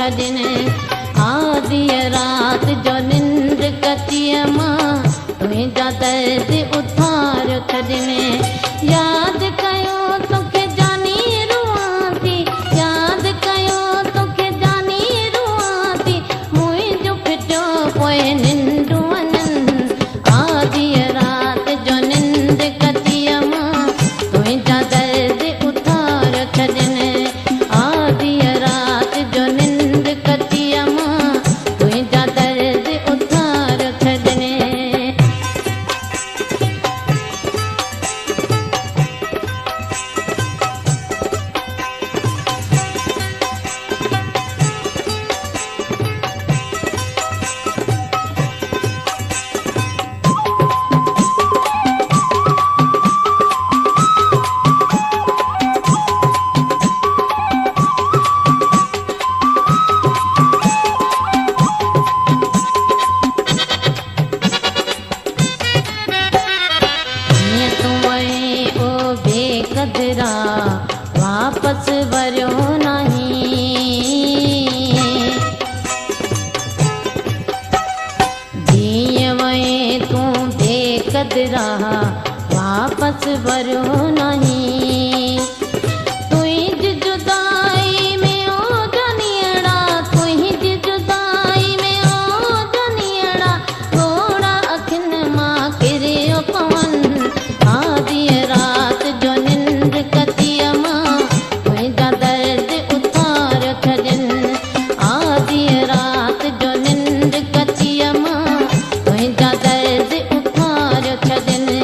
छॾनि आदि रात जो निंड कचिय मां तुंहिंजा दर्द उथार छॾनि यादि कयो तोखे जानी रुआं थी यादि कयो तोखे जानी रुआं थी मुंहिंजो फिटियो पोइ निंडूं वञनि आदि रात जो निंड कचिय मां तुंहिंजा दर्द उथार छॾनि आदि रात जो निंड कचिय मां तुंहिंजा दर्द उथार छॾनि कदरा वापस वरियो नहीं जीअं वए तूं बेकदरा वापस वरियो नहीं तुंहिंजी जुदाई में ओ जनियड़ा तुंहिंजी जुदाई में ओ जनियड़ा थोड़ा अखियुनि मां किरियो पवनि आदि रात जो निंड कचिय मां तुंहिंजा दर्द उथार छॾनि आदि रात जो निंड कचिय मां तुंहिंजा दर्द उथार छॾनि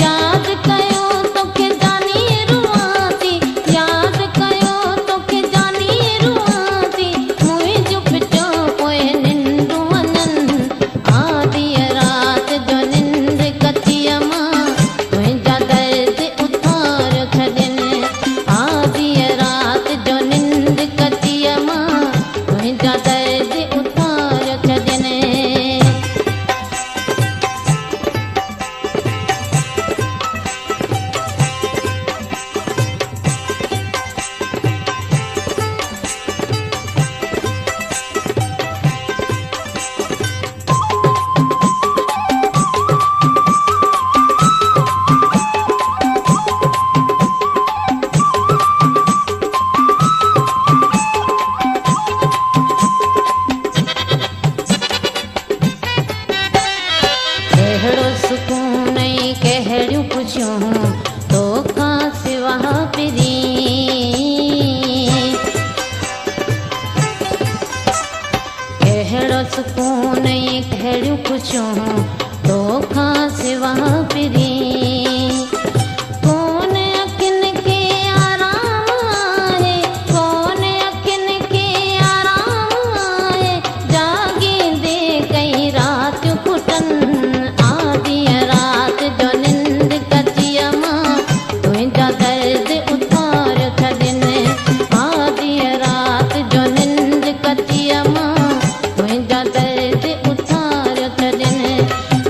यादि कयो तोखे जानी रुआं थी यादि कयो तोखे जानी रुआं थी मुंहिंजो फिटियो पोइ निंडूं वञनि आदि रात जो निंड कचिय मां तुंहिंजा दर्द उथार छॾनि आदि रात जो निंड कचिय मां तुंहिंजा दर्द उथार छॾनि कहिड़ो सुकून ऐं कहिड़ियूं ख़ुशियूं तोखां सिवा पिरी कहिड़ो सुकून ऐं कहिड़ियूं ख़ुशियूं तोखां सिवा पिरी कोन अखियुनि खे आराम आहे कोन अखियुनि खे आराम आहे जाॻींदे कई रातियूं खुटनि आदि रात जो निंड कचिय मां तुंहिंजा दर्द उथार छॾनि आदि रात जो निंड कचिय मां तुंहिंजा दर्द उथार छॾनि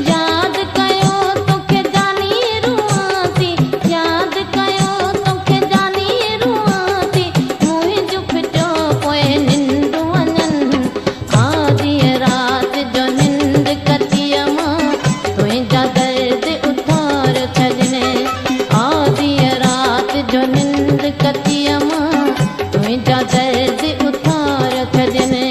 यादि कयो तोखे जानी रुआं थी यादि कयो तोखे जानी रुआं थी मुंहिंजो फिटियो पोइ निंडूं वञनि आदि रात जो निंड कचिय मां तुंहिंजा दर्द उथार छॾनि आदि रात जो निंड कचिय मां तुंहिंजा दर्द उथार छॾनि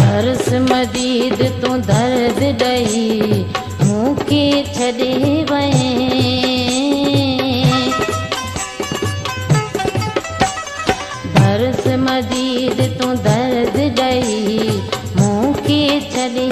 दर्स मदीद तूं दर्द ॾई मूंखे छॾे वए दर्स मदीद तूं दर्द ॾई मूंखे छॾे